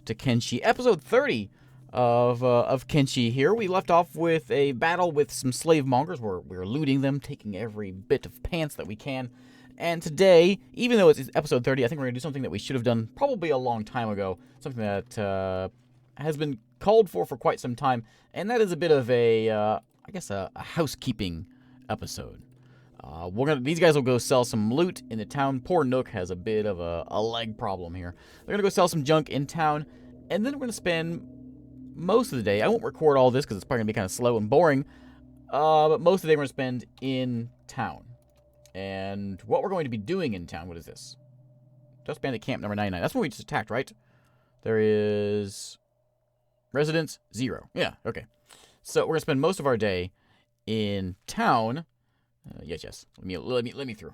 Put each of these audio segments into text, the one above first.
to Kenshi. Episode 30 of Kenshi here. We left off with a battle with some slave mongers. We're looting them, taking every bit of pants that we can. And today, even though it's episode 30, I think we're going to do something that we should have done probably a long time ago. Something that has been called for quite some time. And that is a bit of a housekeeping episode. These guys will go sell some loot in the town. Poor Nook has a bit of a leg problem here. They're going to go sell some junk in town. And then we're going to spend most of the day. I won't record all this because it's probably going to be kind of slow and boring. But most of the day we're going to spend in town. And what we're going to be doing in town, what is this? Dust Bandit Camp number 99. That's when we just attacked, right? There is residents 0. Yeah, okay. So we're going to spend most of our day in town. Yes. Let me through.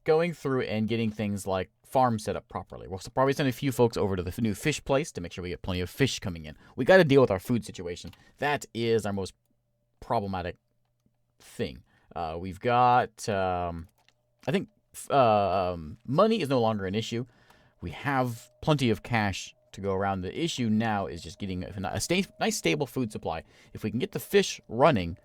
Going through and getting things like farm set up properly. We'll probably send a few folks over to the new fish place to make sure we get plenty of fish coming in. We got to deal with our food situation. That is our most problematic thing. We've got, I think, money is no longer an issue. We have plenty of cash to go around. The issue now is just getting a nice, stable food supply. If we can get the fish running,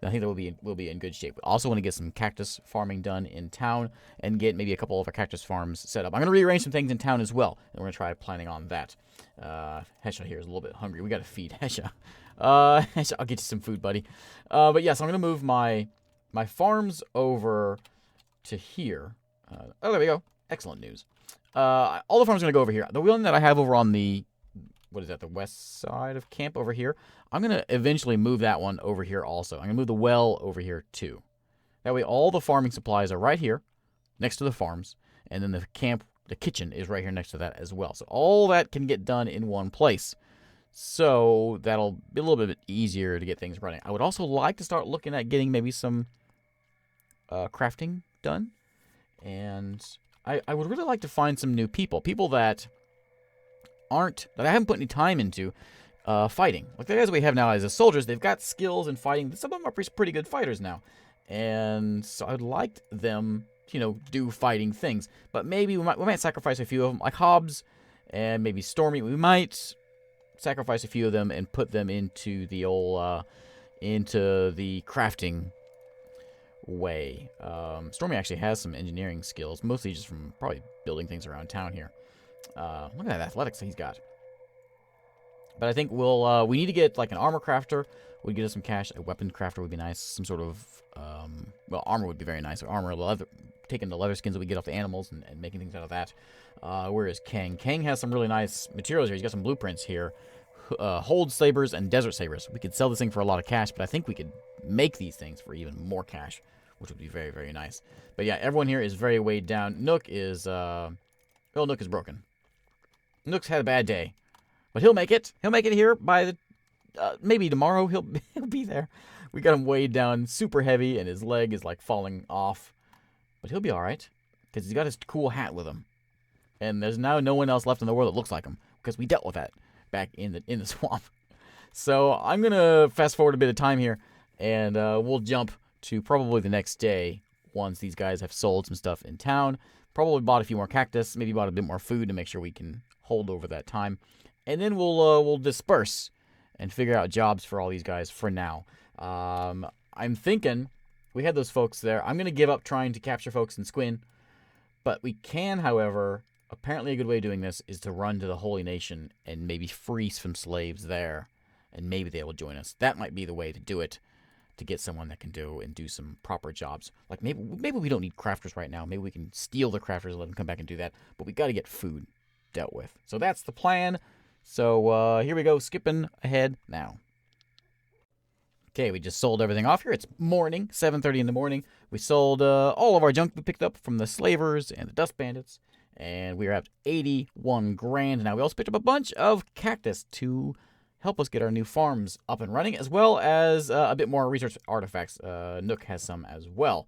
I think that we'll be in good shape. We also want to get some cactus farming done in town and get maybe a couple of our cactus farms set up. I'm going to rearrange some things in town as well, and we're going to try planning on that. Hesha here is a little bit hungry. We got to feed Hesha. Hesha, I'll get you some food, buddy. But yes, I'm going to move my farms over to here. Oh, there we go. Excellent news. All the farms are going to go over here. The one that I have over on the, what is that, the west side of camp over here, I'm going to eventually move that one over here also. I'm going to move the well over here too. That way all the farming supplies are right here next to the farms, and then the kitchen is right here next to that as well. So all that can get done in one place. So that'll be a little bit easier to get things running. I would also like to start looking at getting maybe some crafting done. And I would really like to find some new people. People that I haven't put any time into fighting. Like the guys we have now as the soldiers, they've got skills in fighting. Some of them are pretty good fighters now. And so I'd like them, do fighting things. But maybe we might sacrifice a few of them, like Hobbs and maybe Stormy. We might sacrifice a few of them and put them into the old, into the crafting way. Stormy actually has some engineering skills, mostly just from probably building things around town here. Look at that athletics he's got. But I think we need to get like an armor crafter. Would get us some cash. A weapon crafter would be nice. Some sort of, armor would be very nice. Armor, leather, taking the leather skins that we get off the animals and making things out of that. Where is Kang? Kang has some really nice materials here. He's got some blueprints here. Hold sabers and desert sabers. We could sell this thing for a lot of cash, but I think we could make these things for even more cash, which would be very, very nice. But yeah, everyone here is very weighed down. Nook is, Nook is broken. Nook's had a bad day, but he'll make it. He'll make it here by maybe tomorrow. He'll be there. We got him weighed down, super heavy, and his leg is like falling off. But he'll be all right because he's got his cool hat with him, and there's now no one else left in the world that looks like him because we dealt with that back in the swamp. So I'm gonna fast forward a bit of time here, and we'll jump to probably the next day once these guys have sold some stuff in town. Probably bought a few more cactus, maybe bought a bit more food to make sure we can hold over that time. And then we'll disperse and figure out jobs for all these guys for now. I'm thinking we had those folks there. I'm going to give up trying to capture folks in Squin. But we can, however, apparently a good way of doing this is to run to the Holy Nation and maybe free some slaves there. And maybe they will join us. That might be the way to do it, to get someone that can do some proper jobs. Like maybe we don't need crafters right now. Maybe we can steal the crafters and let them come back and do that. But we got to get food dealt with. So that's the plan. So here we go, skipping ahead now. Okay, we just sold everything off here. It's morning, 7:30 in the morning. We sold all of our junk we picked up from the slavers and the dust bandits. And we are at 81 grand. Now we also picked up a bunch of cactus to help us get our new farms up and running, as well as a bit more research artifacts. Nook has some as well,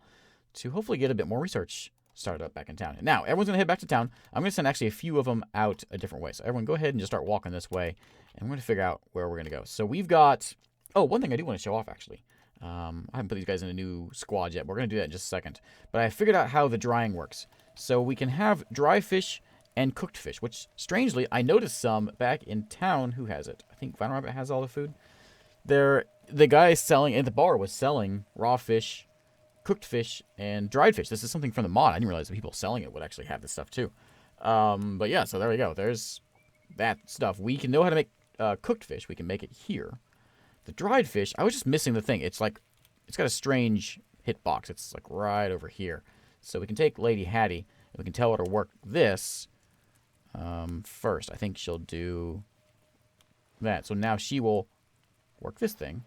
to hopefully get a bit more research started up back in town. Now, everyone's going to head back to town. I'm going to send actually a few of them out a different way. So everyone go ahead and just start walking this way, and we're going to figure out where we're going to go. So we've got, one thing I do want to show off, actually. I haven't put these guys in a new squad yet. We're going to do that in just a second. But I figured out how the drying works. So we can have dry fish and cooked fish, which, strangely, I noticed some back in town. Who has it? I think Vine Rabbit has all the food. The guy selling at the bar was selling raw fish, cooked fish, and dried fish. This is something from the mod. I didn't realize the people selling it would actually have this stuff, too. But yeah, so there we go. There's that stuff. We can know how to make cooked fish. We can make it here. The dried fish, I was just missing the thing. It's like, it's got a strange hitbox. It's like right over here. So we can take Lady Hattie, and we can tell her to work this first. I think she'll do that. So now she will work this thing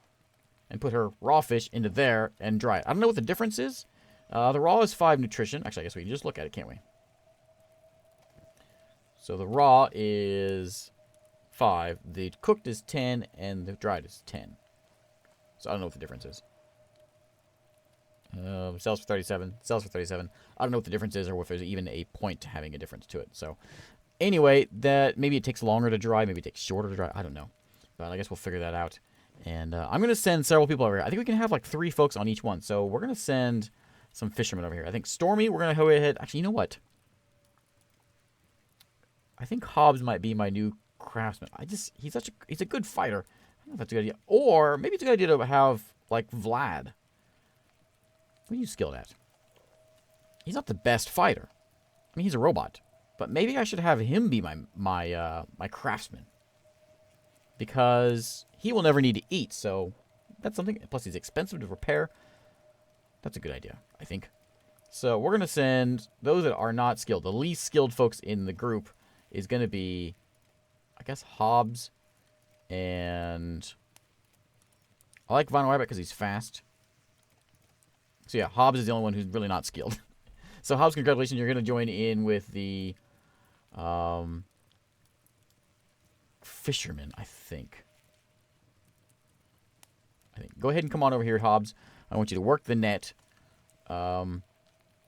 and put her raw fish into there and dry it. I don't know what the difference is. The raw is 5 nutrition. Actually, I guess we can just look at it, can't we? So the raw is 5, the cooked is 10, and the dried is 10. So I don't know what the difference is. Sells for 37. Sells for 37. I don't know what the difference is, or if there's even a point to having a difference to it. So anyway, that maybe it takes longer to dry, maybe it takes shorter to dry. I don't know, but I guess we'll figure that out. And I'm gonna send several people over here. I think we can have like 3 folks on each one. So we're gonna send some fishermen over here. I think Stormy, we're gonna go ahead. Actually, you know what? I think Hobbs might be my new craftsman. He's a good fighter. I don't know if that's a good idea. Or maybe it's a good idea to have like Vlad. What are you skilled at? He's not the best fighter. I mean, he's a robot. But maybe I should have him be my craftsman. Because he will never need to eat, so that's something. Plus, he's expensive to repair. That's a good idea, I think. So we're going to send those that are not skilled. The least skilled folks in the group is going to be, I guess, Hobbs. And I like Von Rabbit because he's fast. So yeah, Hobbs is the only one who's really not skilled. So Hobbs, congratulations. You're going to join in with the fisherman, I think. Go ahead and come on over here, Hobbs. I want you to work the net. And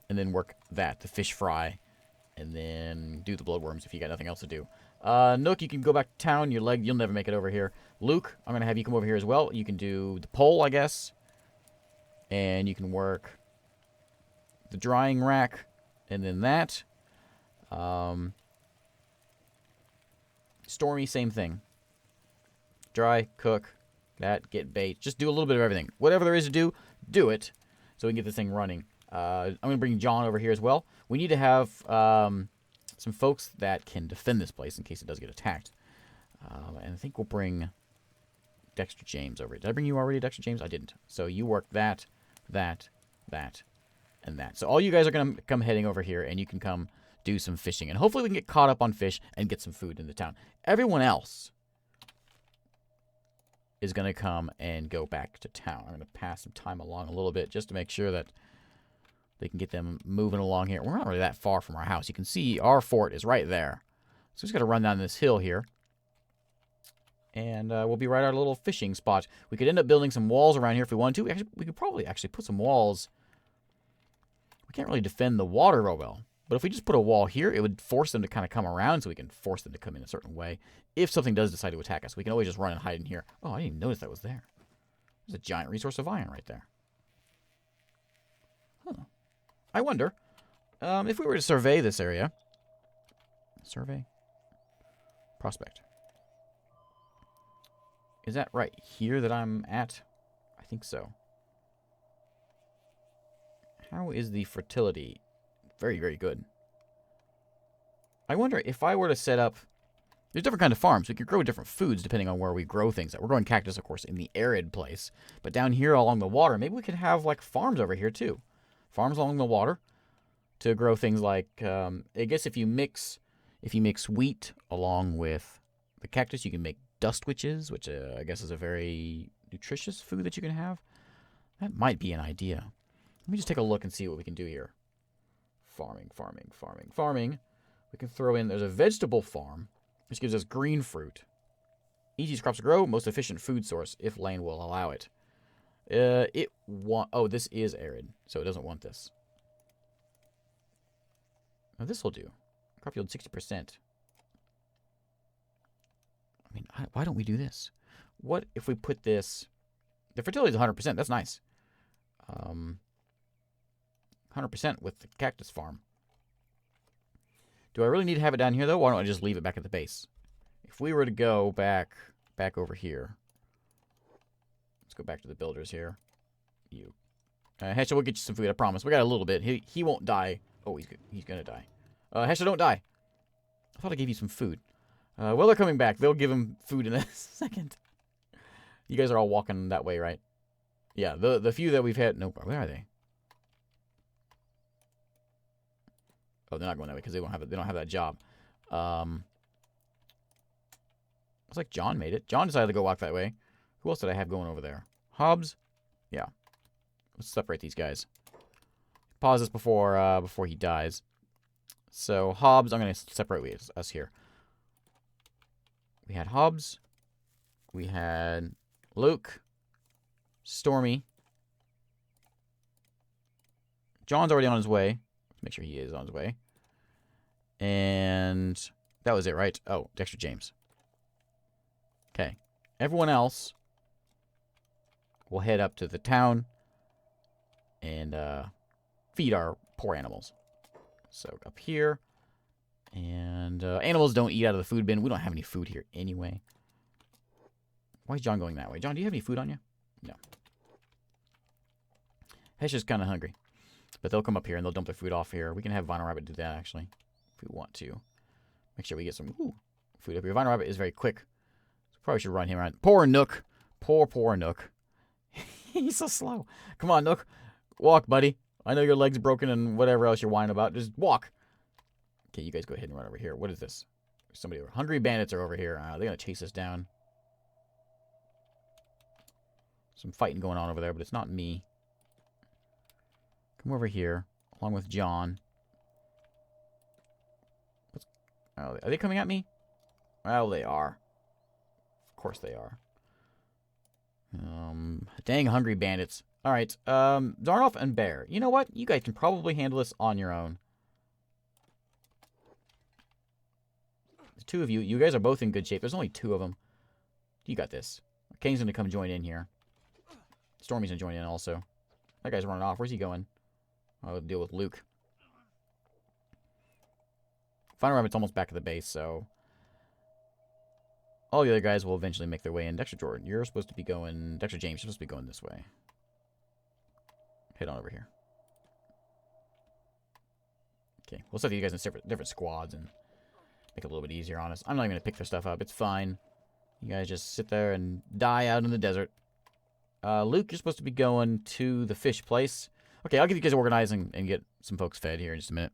then work that, the fish fry. And then do the bloodworms if you got nothing else to do. Nook, you can go back to town. You'll never make it over here. Luke, I'm going to have you come over here as well. You can do the pole, I guess. And you can work the drying rack. And then that. Stormy, same thing. Dry, cook, that, get bait. Just do a little bit of everything. Whatever there is to do, do it. So we can get this thing running. I'm going to bring John over here as well. We need to have some folks that can defend this place in case it does get attacked. And I think we'll bring Dexter James over here. Did I bring you already, Dexter James? I didn't. So you work that, that, that, and that. So all you guys are going to come heading over here, and you can come do some fishing. And hopefully we can get caught up on fish and get some food in the town. Everyone else is going to come and go back to town. I'm going to pass some time along a little bit just to make sure that they can get them moving along here. We're not really that far from our house. You can see our fort is right there. So we just got to run down this hill here. And we'll be right at our little fishing spot. We could end up building some walls around here if we wanted to. We could probably actually put some walls. We can't really defend the water real well. But if we just put a wall here, it would force them to kind of come around so we can force them to come in a certain way. If something does decide to attack us, we can always just run and hide in here. Oh, I didn't even notice that was there. There's a giant resource of iron right there. Huh. I wonder if we were to survey this area. Survey. Prospect. Is that right here that I'm at? I think so. How is the fertility? Very, very good. I wonder if I were to set up... There's different kind of farms. We could grow different foods depending on where we grow things. We're growing cactus, of course, in the arid place. But down here along the water, maybe we could have like farms over here too. Farms along the water to grow things like... I guess if you mix wheat along with the cactus, you can make dust witches, which I guess is a very nutritious food that you can have. That might be an idea. Let me just take a look and see what we can do here. Farming, farming, farming, farming. We can throw in, there's a vegetable farm, which gives us green fruit. Easiest crops to grow, most efficient food source, if land will allow it. Oh, this is arid, so it doesn't want this. Now this will do. Crop yield 60%. I mean, why don't we do this? What if we put this... The fertility is 100%. That's nice. 100% with the cactus farm. Do I really need to have it down here, though? Why don't I just leave it back at the base? If we were to go back over here. Let's go back to the builders here. You. Hesha, we'll get you some food, I promise. We got a little bit. He won't die. Oh, he's gonna die. Hesha, don't die. I thought I gave you some food. Well, they're coming back. They'll give him food in a second. You guys are all walking that way, right? Yeah, the few that we've had... No, where are they? Oh, they're not going that way because they don't have that job. Looks like John made it. John decided to go walk that way. Who else did I have going over there? Hobbs? Yeah. Let's separate these guys. Pause this before he dies. So, Hobbs, I'm going to separate us here. We had Hobbs. We had Luke. Stormy. John's already on his way. Make sure he is on his way. And that was it, right? Oh, Dexter James. Okay. Everyone else will head up to the town and feed our poor animals. So up here. And animals don't eat out of the food bin. We don't have any food here anyway. Why is John going that way? John, do you have any food on you? No. Hesha's kind of hungry. But they'll come up here and they'll dump their food off here. We can have Vinyl Rabbit do that, actually, if we want to. Make sure we get some food up here. Vinyl Rabbit is very quick. So probably should run him around. Poor Nook. Poor Nook. He's so slow. Come on, Nook. Walk, buddy. I know your leg's broken and whatever else you're whining about. Just walk. Okay, you guys go ahead and run over here. What is this? Somebody over. Hungry bandits are over here. They're going to chase us down. Some fighting going on over there, but it's not me. Come over here, along with John. Are they coming at me? Well, they are. Of course they are. Dang hungry bandits. Alright, Zarnoff and Bear. You know what? You guys can probably handle this on your own. The two of you. You guys are both in good shape. There's only two of them. You got this. Kane's going to come join in here. Stormy's going to join in also. That guy's running off. Where's he going? I'll deal with Luke. Final Rabbit's almost back at the base, so... all the other guys will eventually make their way in. Dexter Jordan, you're supposed to be going... Dexter James, you're supposed to be going this way. Head on over here. Okay, we'll set these guys in different squads and make it a little bit easier on us. I'm not even going to pick their stuff up. It's fine. You guys just sit there and die out in the desert. Luke, you're supposed to be going to the fish place. Okay, I'll get you guys organized and get some folks fed here in just a minute.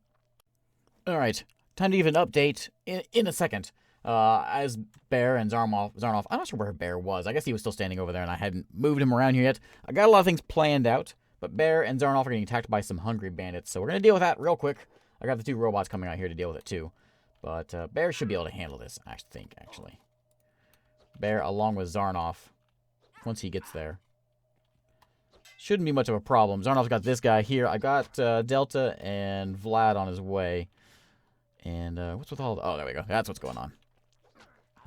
Alright, time to give an update in a second. As Bear and Zarnoff, I'm not sure where Bear was. I guess he was still standing over there and I hadn't moved him around here yet. I got a lot of things planned out, but Bear and Zarnoff are getting attacked by some hungry bandits, so we're going to deal with that real quick. I got the two robots coming out here to deal with it too. But Bear should be able to handle this, I think, actually. Bear, along with Zarnoff, once he gets there. Shouldn't be much of a problem. Zarnoff's got this guy here. I got Delta and Vlad on his way. And what's with all the... oh, there we go. That's what's going on.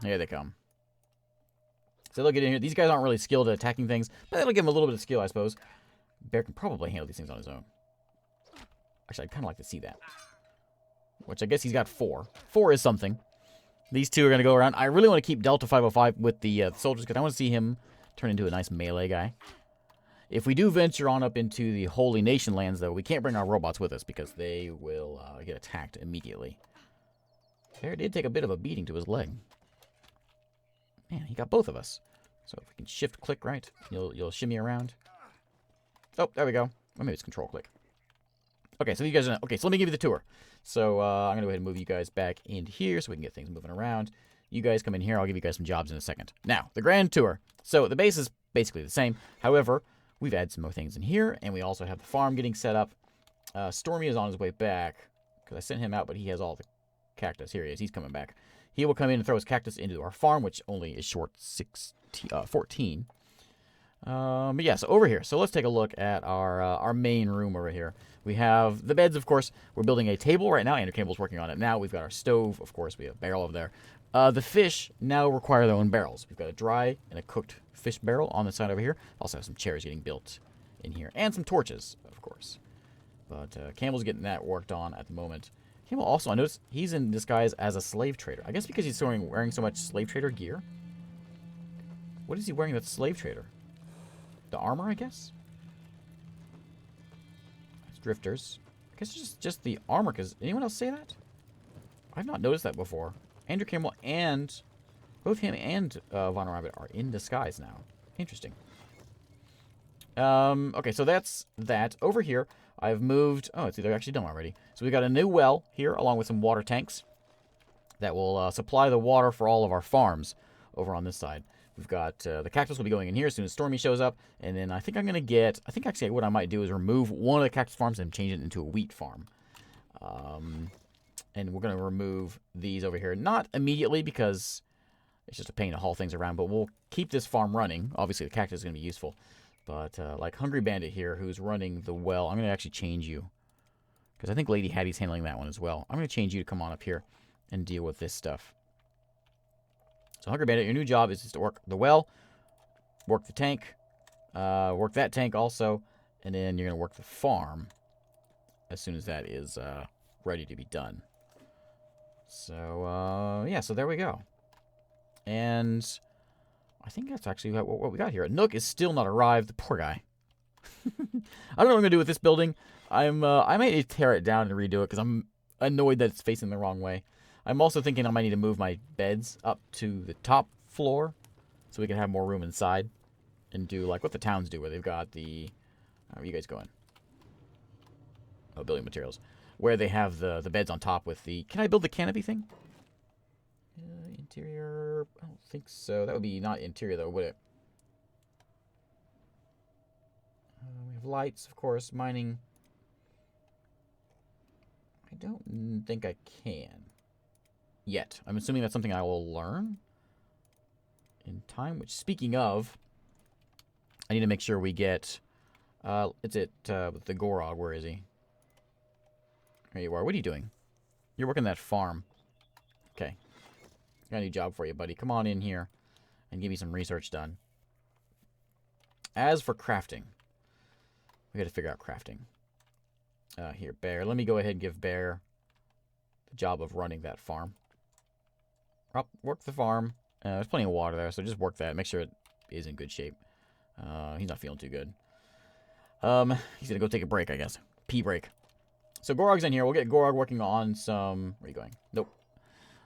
Here they come. So they'll get in here. These guys aren't really skilled at attacking things, but that'll give them a little bit of skill, I suppose. Bear can probably handle these things on his own. Actually, I'd kind of like to see that. Which I guess he's got 4. 4 is something. These two are going to go around. I really want to keep Delta 505 with the soldiers because I want to see him turn into a nice melee guy. If we do venture on up into the Holy Nation lands, though, we can't bring our robots with us because they will get attacked immediately. Bear did take a bit of a beating to his leg. Man, he got both of us. So if we can shift click, right, you'll shimmy around. Oh, there we go. Or maybe it's control click. Okay, so you guys are... okay, so let me give you the tour. So I'm going to go ahead and move you guys back into here so we can get things moving around. You guys come in here. I'll give you guys some jobs in a second. Now, the grand tour. So the base is basically the same. However... we've added some more things in here, and we also have the farm getting set up. Stormy is on his way back, because I sent him out, but he has all the cactus. Here he is. He's coming back. He will come in and throw his cactus into our farm, which only is short 14. But yeah, so over here. So let's take a look at our main room over here. We have the beds, of course. We're building a table right now. Andrew Campbell's working on it now. We've got our stove, of course. We have a barrel over there. The fish now require their own barrels. We've got a dry and a cooked fish barrel on the side over here. Also have some chairs getting built in here. And some torches, of course. But Campbell's getting that worked on at the moment. Well, also, I noticed he's in disguise as a slave trader. I guess because he's wearing so much slave trader gear. What is he wearing that's slave trader? The armor, I guess? It's drifters. I guess it's just the armor, because anyone else say that? I've not noticed that before. Andrew Campbell and... both him and Von Rabbit are in disguise now. Interesting. Okay, so that's that. Over here, I've moved... oh, they're actually done already. So we've got a new well here, along with some water tanks that will supply the water for all of our farms over on this side. We've got the cactus will be going in here as soon as Stormy shows up. And then I think I'm going to get... I think actually what I might do is remove one of the cactus farms and change it into a wheat farm. And we're going to remove these over here. Not immediately because it's just a pain to haul things around. But we'll keep this farm running. Obviously, the cactus is going to be useful. But like Hungry Bandit here, who's running the well, I'm going to actually change you. Because I think Lady Hattie's handling that one as well. I'm going to change you to come on up here and deal with this stuff. So Hungry Bandit, your new job is just to work the well, work the tank, work that tank also, and then you're going to work the farm as soon as that is ready to be done. So, yeah, so there we go. And I think that's actually what we got here. Nook is still not arrived. The poor guy. I don't know what I'm going to do with this building. I may tear it down and redo it because I'm annoyed that it's facing the wrong way. I'm also thinking I might need to move my beds up to the top floor so we can have more room inside and do like what the towns do where they've got the... where are you guys going? Oh, building materials. Where they have the beds on top with the... Can I build the canopy thing? Interior... I don't think so. That would be not interior though, would it? We have lights, of course. Mining... I don't think I can. Yet. I'm assuming that's something I will learn in time. Which, speaking of, I need to make sure we get... it's it with the Gorog. Where is he? There you are. What are you doing? You're working that farm. Okay. Got a new job for you, buddy. Come on in here and give me some research done. As for crafting, we got to figure out crafting. Here, Bear. Let me go ahead and give Bear the job of running that farm. Work the farm. There's plenty of water there, so just work that. Make sure it is in good shape. He's not feeling too good. He's going to go take a break, I guess. Pee break. So Gorog's in here. We'll get Gorog working on some... Where are you going? Nope.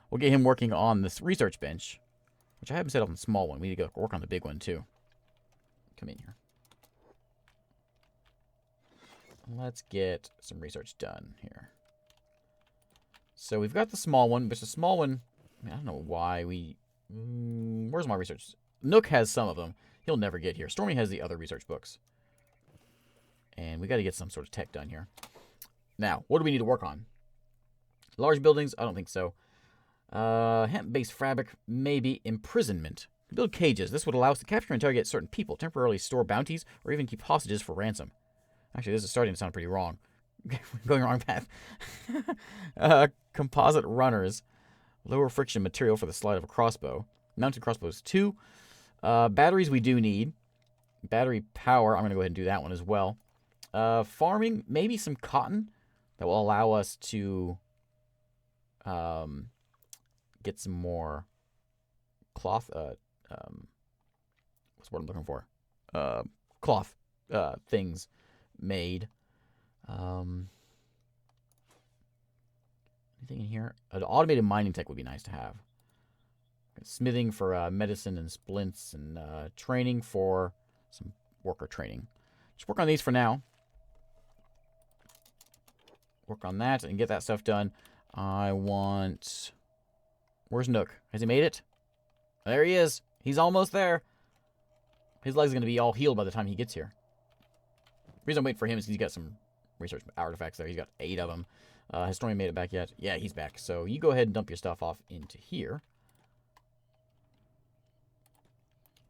We'll get him working on this research bench, which I haven't set up on the small one. We need to go work on the big one, too. Come in here. Let's get some research done here. So we've got the small one, but the small one... I mean, I don't know why we... where's my research? Nook has some of them. He'll never get here. Stormy has the other research books. And we got to get some sort of tech done here. Now, what do we need to work on? Large buildings? I don't think so. Hemp-based fabric? Maybe. Imprisonment. Build cages. This would allow us to capture and interrogate certain people, temporarily store bounties, or even keep hostages for ransom. Actually, this is starting to sound pretty wrong. Going wrong path. Composite runners. Lower friction material for the slide of a crossbow. Mounted crossbows 2. Batteries we do need. Battery power. I'm going to go ahead and do that one as well. Farming. Maybe some cotton that will allow us to get some more cloth. What's the word I'm looking for? Cloth things made. Anything in here? An automated mining tech would be nice to have. Smithing for medicine and splints, and training for some worker training. Just work on these for now. Work on that and get that stuff done. I want... Where's Nook? Has he made it? There he is. He's almost there. His leg's going to be all healed by the time he gets here. The reason I'm waiting for him is he's got some research artifacts there. He's got 8 of them. Has Stormy made it back yet? Yeah, he's back. So you go ahead and dump your stuff off into here.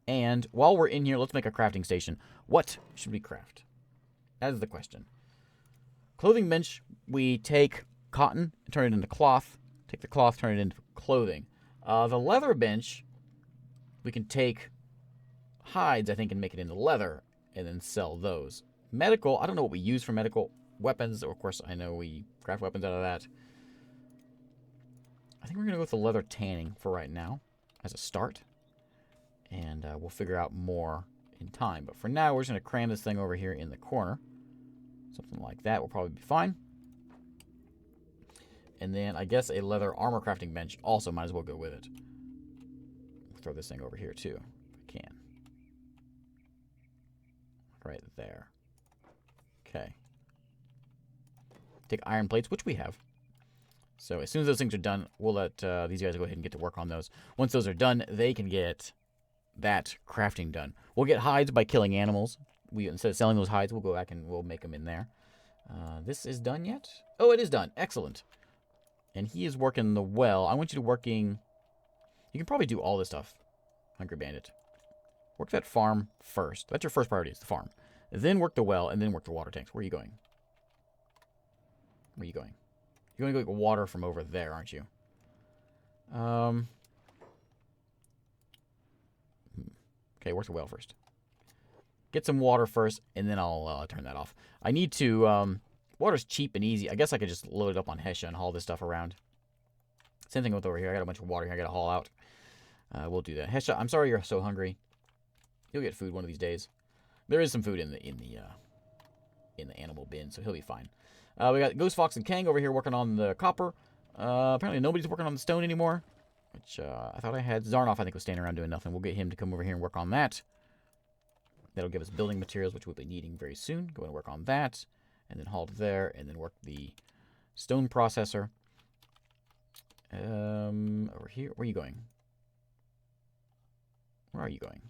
And while we're in here, let's make a crafting station. What should we craft? That is the question. Clothing bench, we take cotton and turn it into cloth. Take the cloth, turn it into clothing. The leather bench, we can take hides, I think, and make it into leather and then sell those. Medical, I don't know what we use for medical. Weapons, of course, I know we craft weapons out of that. I think we're going to go with the leather tanning for right now as a start. And we'll figure out more in time. But for now, we're just going to cram this thing over here in the corner. Something like that will probably be fine. And then I guess a leather armor crafting bench also might as well go with it. We'll throw this thing over here too, if I can. Right there. Okay. Take iron plates, which we have. So as soon as those things are done, we'll let these guys go ahead and get to work on those. Once those are done, they can get that crafting done. We'll get hides by killing animals. Instead of selling those hides, we'll go back and we'll make them in there. This is done yet? Oh, it is done. Excellent. And he is working the well. I want you to working... You can probably do all this stuff, Hungry Bandit. Work that farm first. That's your first priority, is the farm. Then work the well, and then work the water tanks. Where are you going? Where are you going? You're going to go get water from over there, aren't you? Okay, work the well first. Get some water first, and then I'll turn that off. I need to... water's cheap and easy. I guess I could just load it up on Hesha and haul this stuff around. Same thing with over here. I got a bunch of water here I got to haul out. We'll do that. Hesha, I'm sorry you're so hungry. You'll get food one of these days. There is some food in the animal bin, so he'll be fine. We got Ghost Fox and Kang over here working on the copper. Apparently nobody's working on the stone anymore, which I thought I had. Zarnoff, I think, was standing around doing nothing. We'll get him to come over here and work on that. That'll give us building materials, which we'll be needing very soon. Go and work on that. And then haul to there, and then work the stone processor. Over here. Where are you going? Where are you going?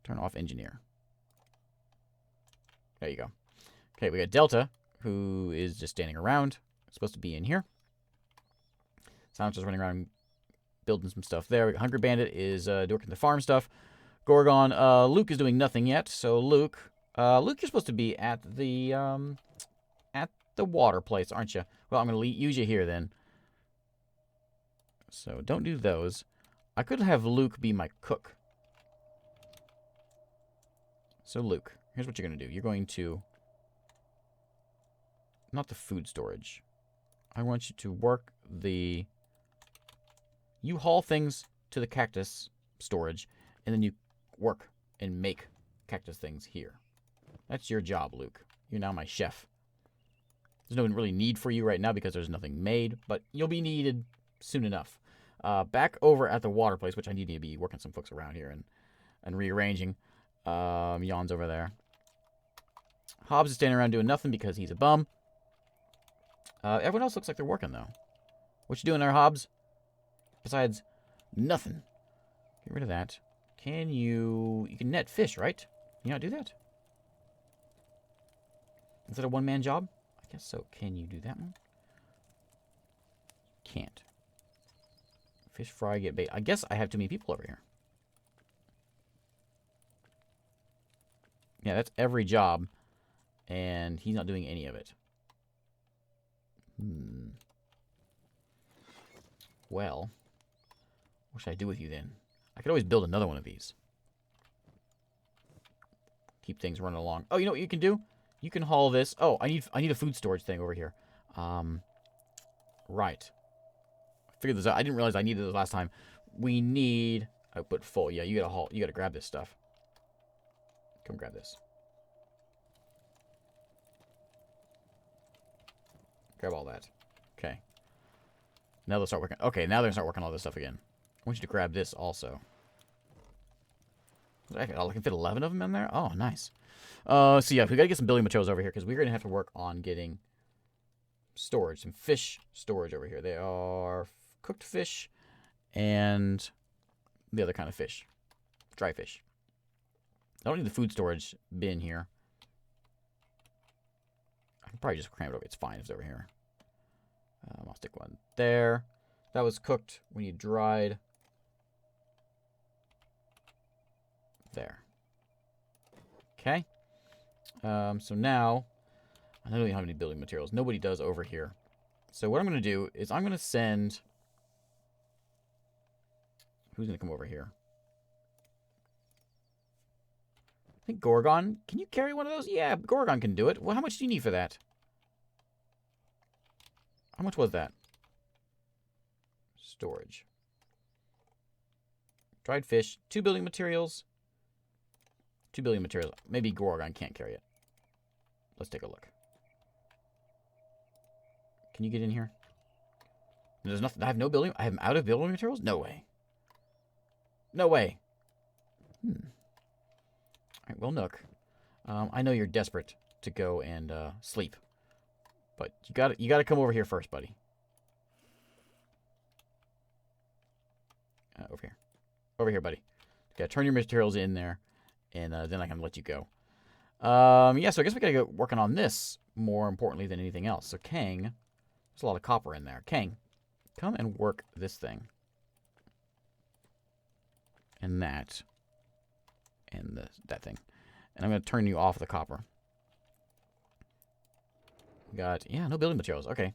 Turn off engineer. There you go. Okay, we got Delta, who is just standing around. Supposed to be in here. Silencer's running around building some stuff there. Hungry Bandit is doing the farm stuff. Gorgon, Luke is doing nothing yet. So Luke, you're supposed to be at the water place, aren't you? Well, I'm going to use you here then. So don't do those. I could have Luke be my cook. So Luke, here's what you're going to do. You're going to... Not the food storage. I want you to work the... You haul things to the cactus storage, and then you work and make cactus things here. That's your job, Luke. You're now my chef. There's no really need for you right now because there's nothing made, but you'll be needed soon enough. Back over at the water place, which I need to be working some folks around here and rearranging. Jan's over there. Hobbs is standing around doing nothing because he's a bum. Everyone else looks like they're working, though. What you doing there, Hobbs? Besides, nothing. Get rid of that. Can you... You can net fish, right? Can you not do that? Is that a one-man job? I guess so. Can you do that one? Can't. Fish fry, get bait. I guess I have too many people over here. Yeah, that's every job. And he's not doing any of it. Well, what should I do with you then? I could always build another one of these. Keep things running along. Oh, you know what you can do? You can haul this. Oh, I need a food storage thing over here. Right. I figured this out. I didn't realize I needed this last time. We need output full. Yeah, you gotta haul. You gotta grab this stuff. Come grab this. Grab all that. Okay. Now they'll start working. Okay, now they're gonna start working on all this stuff again. I want you to grab this also. I can fit 11 of them in there? Oh, nice. So yeah, we gotta get some building materials over here because we're gonna have to work on getting storage, some fish storage over here. They are cooked fish and the other kind of fish, dry fish. I don't need the food storage bin here. I can probably just cram it over. It's fine if it's over here. I'll stick one there. That was cooked when you dried. There. Okay. So now, I don't really have any building materials. Nobody does over here. So what I'm going to do is I'm going to send... Who's going to come over here? I think Gorgon. Can you carry one of those? Yeah, Gorgon can do it. Well, how much do you need for that? How much was that? Storage. Dried fish. 2 building materials. 2 building materials. Maybe Gorgon can't carry it. Let's take a look. Can you get in here? There's nothing. I have no building. I am out of building materials? No way. No way. Alright, well, Nook. I know you're desperate to go and sleep. But you gotta come over here first, buddy. Over here. Over here, buddy. You gotta turn your materials in there, and then I can let you go. Yeah, so I guess we gotta go working on this more importantly than anything else. So Kang, there's a lot of copper in there. Kang, come and work this thing. And that. And that thing. And I'm gonna turn you off the copper. Got, yeah, no building materials. Okay.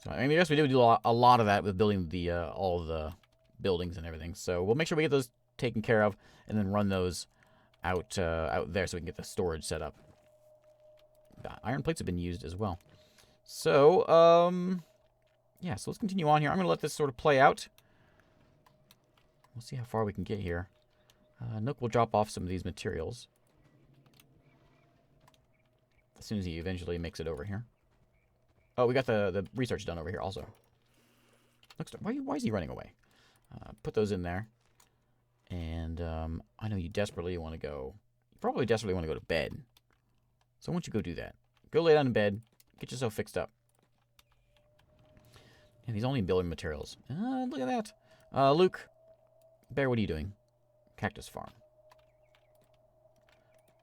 So, I mean, I guess we do a lot of that with building the all the buildings and everything. So we'll make sure we get those taken care of and then run those out there so we can get the storage set up. Iron plates have been used as well. So, yeah, so let's continue on here. I'm going to let this sort of play out. We'll see how far we can get here. Nook will drop off some of these materials as soon as he eventually makes it over here. Oh, we got the research done over here also. Looks, why is he running away? Put those in there. And I know you desperately want to go. You probably desperately want to go to bed. So why don't you go do that? Go lay down in bed. Get yourself fixed up. And he's only building materials. Look at that. Luke. Bear, what are you doing? Cactus farm.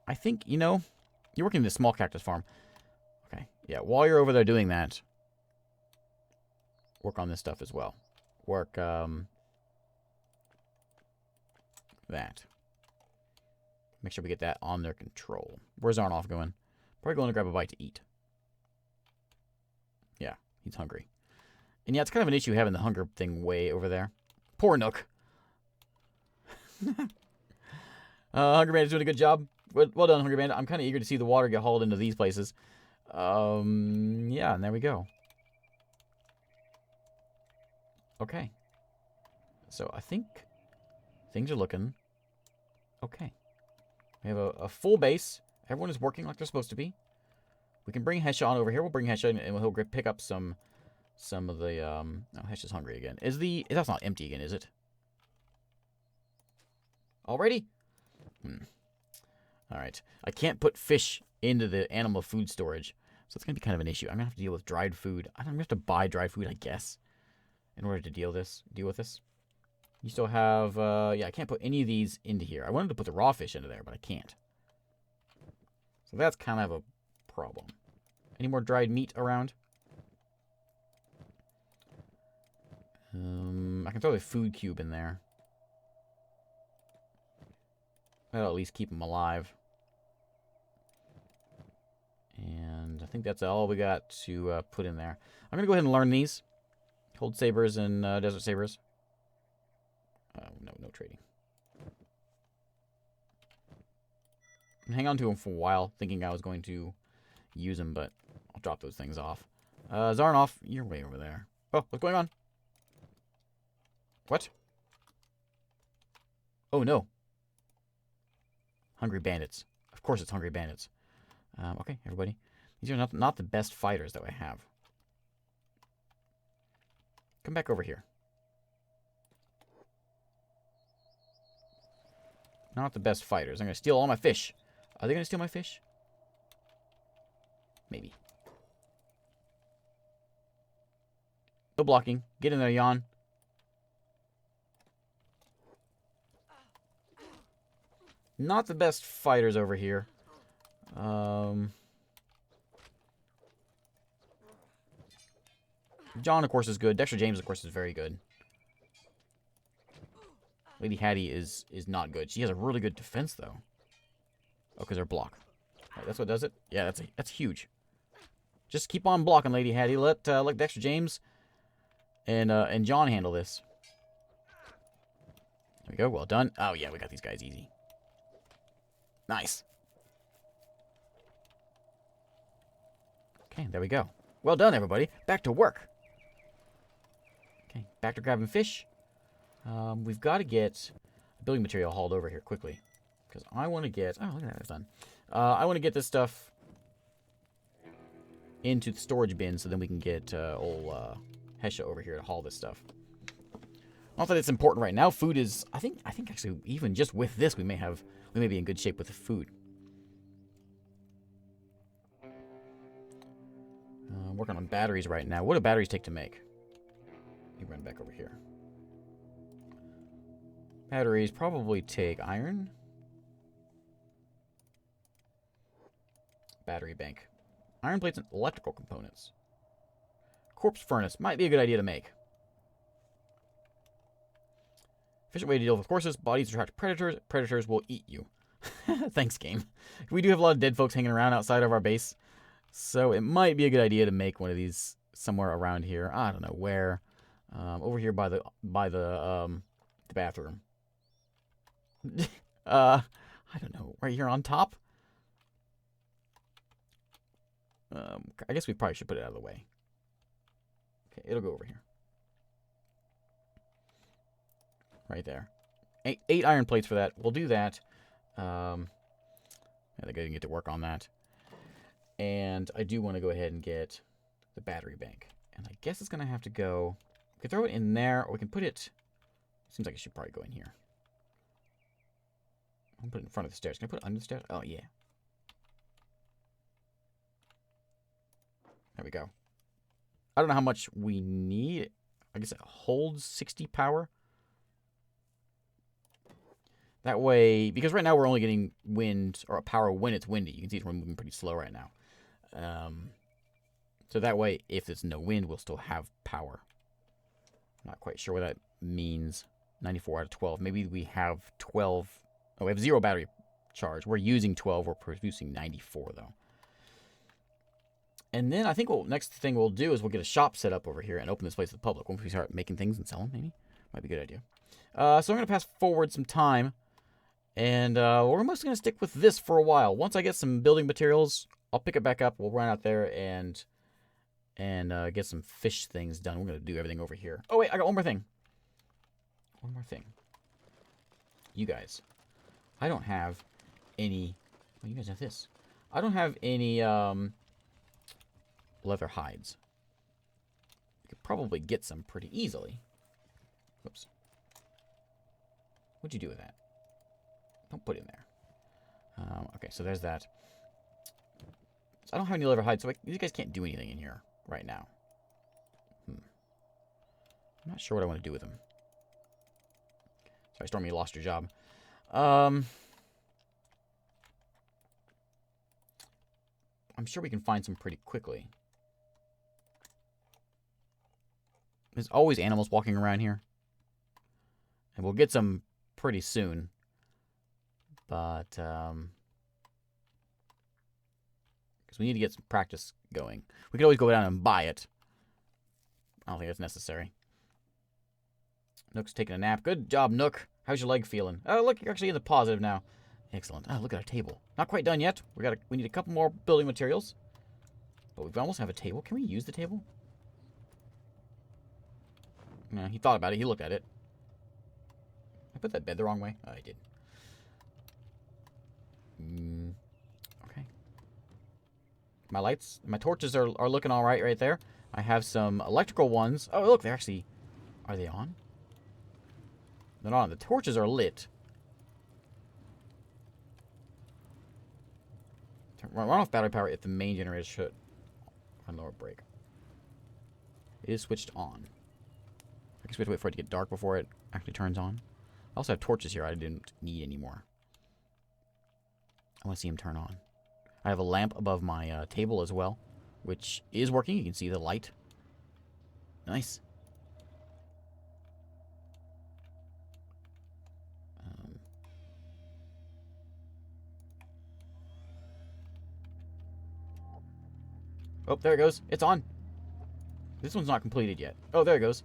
I think, you know, you're working in this small cactus farm. Okay. Yeah, while you're over there doing that, work on this stuff as well. Work, that. Make sure we get that on their control. Where's Arnoff going? Probably going to grab a bite to eat. Yeah, he's hungry. And yeah, it's kind of an issue having the hunger thing way over there. Poor Nook. Hungry Bandit's doing a good job. Well done, Hungry Bandit. I'm kind of eager to see the water get hauled into these places. Yeah, and there we go. Okay. So I think things are looking okay. We have a full base. Everyone is working like they're supposed to be. We can bring Hesh on over here. We'll bring Hesh in, and he'll pick up some of the oh, Hesh is hungry again. That's not empty again, is it? Already? Alright. I can't put fish into the animal food storage. So it's going to be kind of an issue. I'm going to have to deal with dried food. I'm going to have to buy dried food, I guess, in order to deal with this. You still have, yeah, I can't put any of these into here. I wanted to put the raw fish into there, but I can't. So that's kind of a problem. Any more dried meat around? I can throw the food cube in there. That'll at least keep them alive. And I think that's all we got to put in there. I'm going to go ahead and learn these. Cold sabers and desert sabers. No trading. Hang on to them for a while, thinking I was going to use them, but I'll drop those things off. Zarnoff, you're way over there. Oh, what's going on? What? Oh, no. Hungry Bandits. Of course it's Hungry Bandits. Okay, everybody. These are not the best fighters that I have. Come back over here. Not the best fighters. I'm going to steal all my fish. Are they going to steal my fish? Maybe. No blocking. Get in there, Jan. Not the best fighters over here. John, of course, is good. Dexter James, of course, is very good. Lady Hattie is not good. She has a really good defense, though. Oh, because her block. Right, that's what does it? Yeah, that's huge. Just keep on blocking, Lady Hattie. Let Dexter James and John handle this. There we go. Well done. Oh, yeah, we got these guys easy. Nice. Okay, there we go. Well done, everybody. Back to work. Okay, back to grabbing fish. We've got to get building material hauled over here quickly. Because I want to get... Oh, look at that. It's done. I want to get this stuff into the storage bin so then we can get old Hesha over here to haul this stuff. Not that it's important right now. Food is... I think actually even just with this we may be in good shape with the food. I'm working on batteries right now. What do batteries take to make? Let me run back over here. Batteries probably take iron. Battery bank. Iron plates and electrical components. Corpse furnace. Might be a good idea to make. Efficient way to deal with horses. Bodies attract predators. Predators will eat you. Thanks, game. We do have a lot of dead folks hanging around outside of our base. So it might be a good idea to make one of these somewhere around here. I don't know where. Over here by the bathroom. I don't know. Right here on top? I guess we probably should put it out of the way. Okay, it'll go over here. Right there. Eight iron plates for that. We'll do that. Yeah, they're going to get to work on that. And I do want to go ahead and get the battery bank. And I guess it's going to have to go... We can throw it in there, or we can put it... Seems like it should probably go in here. I'll put it in front of the stairs. Can I put it under the stairs? Oh, yeah. There we go. I don't know how much we need. I guess it holds 60 power. That way, because right now we're only getting wind, or power when it's windy. You can see we're moving pretty slow right now. So that way, if there's no wind, we'll still have power. Not quite sure what that means. 94 out of 12. Maybe we have 12. Oh, we have 0 battery charge. We're using 12. We're producing 94, though. And then I think next thing we'll do is we'll get a shop set up over here and open this place to the public. Once we start making things and sell them, maybe. Might be a good idea. So I'm going to pass forward some time. And we're mostly going to stick with this for a while. Once I get some building materials, I'll pick it back up. We'll run out there and get some fish things done. We're going to do everything over here. Oh, wait, I got one more thing. One more thing. You guys. I don't have any... Well, you guys have this. I don't have any leather hides. You could probably get some pretty easily. Whoops. What'd you do with that? Don't put it in there. Okay, so there's that. So I don't have any leather hides, so these guys can't do anything in here right now. I'm not sure what I want to do with them. Sorry, Stormy, you lost your job. I'm sure we can find some pretty quickly. There's always animals walking around here. And we'll get some pretty soon. But, because we need to get some practice going. We could always go down and buy it. I don't think that's necessary. Nook's taking a nap. Good job, Nook. How's your leg feeling? Oh, look, you're actually in the positive now. Excellent. Oh, look at our table. Not quite done yet. We need a couple more building materials. But we almost have a table. Can we use the table? No, he thought about it. He looked at it. I put that bed the wrong way? Oh, I did. Okay. My lights, my torches are looking all right there. I have some electrical ones. Oh, look, they're actually... Are they on? They're not on. The torches are lit. Run off battery power if the main generator should run lower break. It is switched on. I guess we have to wait for it to get dark before it actually turns on. I also have torches here I didn't need anymore. I want to see them turn on. I have a lamp above my table as well, which is working. You can see the light. Nice. Oh, there it goes. It's on. This one's not completed yet. Oh, there it goes.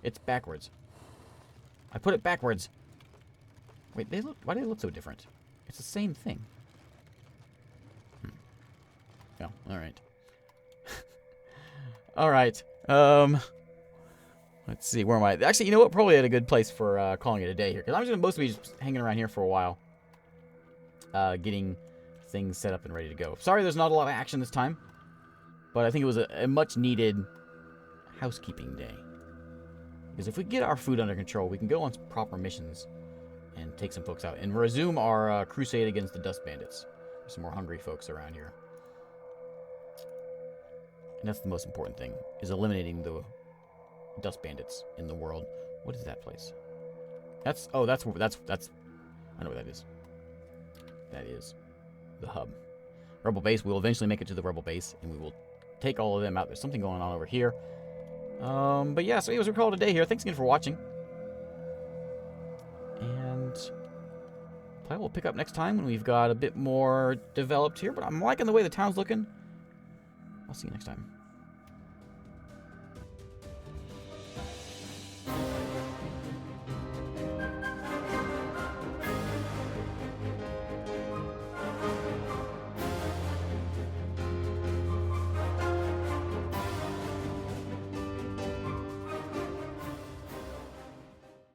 It's backwards. I put it backwards. Wait, why do they look so different? It's the same thing. Oh, alright. Alright. Let's see, where am I? Actually, you know what? Probably at a good place for calling it a day here. Because I'm just going to mostly be just hanging around here for a while. Getting things set up and ready to go. Sorry there's not a lot of action this time. But I think it was a much needed housekeeping day. Because if we get our food under control, we can go on some proper missions and take some folks out. And resume our crusade against the dust bandits. There's some more hungry folks around here. And that's the most important thing, is eliminating the dust bandits in the world. What is that place? That's I know what that is. That is the hub. Rebel base. We will eventually make it to the rebel base, and we will take all of them out. There's something going on over here. But yeah, so anyways, we'll call it a day here. Thanks again for watching. And probably we'll pick up next time when we've got a bit more developed here. But I'm liking the way the town's looking. I'll see you next time.